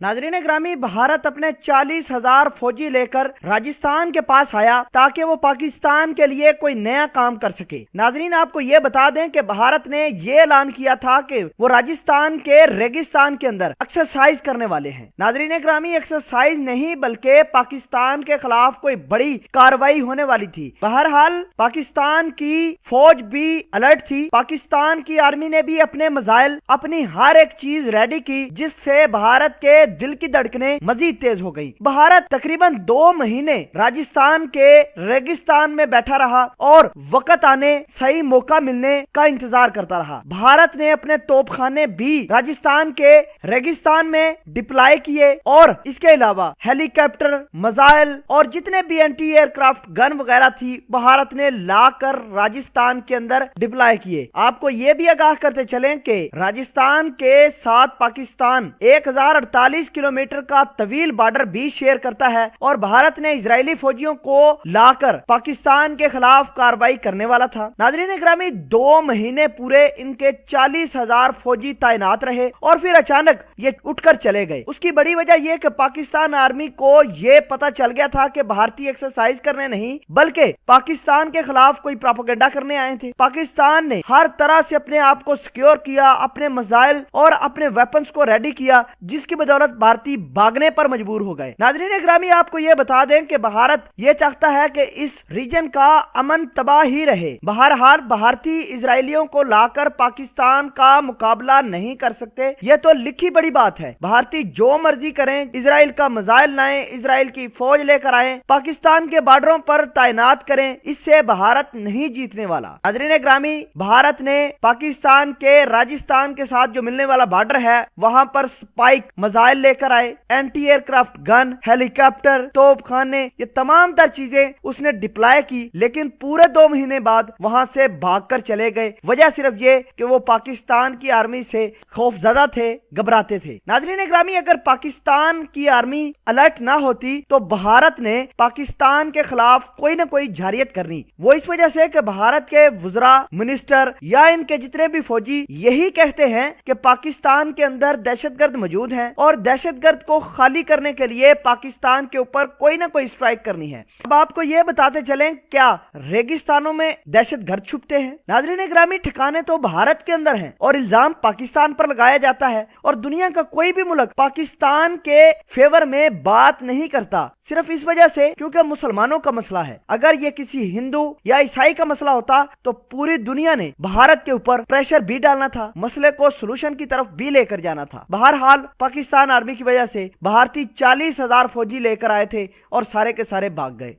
नाजरीन ग्रामी, भारत अपने 40,000 फौजी लेकर राजस्थान के पास आया ताकि वो पाकिस्तान के लिए कोई नया काम कर सके। नाजरीन आपको ये बता दें कि भारत ने ये ऐलान किया था कि वो राजस्थान के रेगिस्तान के अंदर एक्सरसाइज करने वाले हैं। नाजरीन ग्रामी, एक्सरसाइज नहीं बल्कि पाकिस्तान के खिलाफ कोई बड़ी कार्रवाई होने वाली थी। बहरहाल पाकिस्तान की फौज भी अलर्ट थी, पाकिस्तान की आर्मी ने भी अपने मिसाइल, अपनी हर एक चीज रेडी की, जिससे भारत के दिल की धड़कनें मजीद तेज हो गई। भारत तकरीबन 2 महीने राजस्थान के रेगिस्तान में बैठा रहा और वक्त आने, सही मौका मिलने का इंतजार करता रहा। भारत ने अपने तोपखाने भी राजस्थान के रेगिस्तान में डिप्लॉय किए और इसके अलावा हेलीकॉप्टर, मिसाइल और जितने भी एंटी एयरक्राफ्ट गन वगैरह थी भारत ने लाकर राजस्थान के अंदर डिप्लॉय किए। आपको ये भी आगाह करते चलें कि राजस्थान के साथ पाकिस्तान 1048 किलोमीटर का तवील बॉर्डर भी शेयर करता है और भारत ने इजरायली फौजियों को लाकर पाकिस्तान के खिलाफ कार्रवाई करने वाला था। नाज़रीन ग्रामी, 2 महीने पूरे इनके 40,000 फौजी तैनात रहे और फिर अचानक ये उठकर चले गए। उसकी बड़ी वजह यह कि पाकिस्तान आर्मी को यह पता चल गया था कि भारतीय एक्सरसाइज करने नहीं बल्कि पाकिस्तान के खिलाफ कोई प्रोपेगेंडा करने आए थे। पाकिस्तान ने हर तरह से अपने आप को सिक्योर किया, अपने मिसाइल और अपने वेपन्स को रेडी किया, जिसकी बदौलत भारतीय भागने पर मजबूर हो गए। नाज़रीन ग्रामी, आपको यह बता दें कि भारत ये चाहता है कि इस रीजन का अमन तबाह ही रहे। बहरहाल भारतीय इजरायलियों को लाकर पाकिस्तान का मुकाबला नहीं कर सकते, यह तो लिखी बड़ी बात है। भारतीय जो मर्जी करें, इजराइल का मिसाइल लाएं, इजराइल की फौज लेकर आए, पाकिस्तान के बॉर्डरों पर तैनात करें, इससे भारत नहीं जीतने वाला। नाज़रीन ग्रामी, भारत ने पाकिस्तान के राजस्थान के साथ जो मिलने वाला बॉर्डर है वहां पर स्पाइक मिसाइल लेकर आए, एंटी एयरक्राफ्ट गन, हेलीकॉप्टर, तोपखाने, ये तमाम तर चीजें उसने डिप्लॉय की, लेकिन पूरे 2 महीने बाद वहां से भागकर चले गए। वजह सिर्फ ये कि वो पाकिस्तान की आर्मी से खौफजदा थे, घबराते थे। नाज़रीन ग्रामी, अगर पाकिस्तान की आर्मी अलर्ट ना होती तो भारत ने पाकिस्तान के खिलाफ कोई ना कोई जारियत करनी। वो इस वजह से कि भारत के वज़रा, मिनिस्टर या इनके जितने भी फौजी यही कहते हैं कि पाकिस्तान के अंदर दहशतगर्द मौजूद हैं और दहशतगर्द को खाली करने के लिए पाकिस्तान के ऊपर कोई ना कोई स्ट्राइक करनी है। अब आपको ये बताते चलें, क्या रेगिस्तानों में दहशतगर्द छुपते हैं? नाज़रीन ग्रामी, ठिकाने तो भारत के अंदर हैं और इल्जाम पाकिस्तान पर लगाया जाता है और दुनिया का कोई भी मुल्क पाकिस्तान के फेवर में बात नहीं करता, सिर्फ इस वजह से क्योंकि मुसलमानों का मसला है। अगर ये किसी हिंदू या ईसाई का मसला होता तो पूरी दुनिया ने भारत के ऊपर प्रेशर भी डालना था, मसले को सलूशन की तरफ भी लेकर जाना था। बहरहाल पाकिस्तान आर्मी की वजह से भारतीय 40,000 फौजी लेकर आए थे और सारे के सारे भाग गए।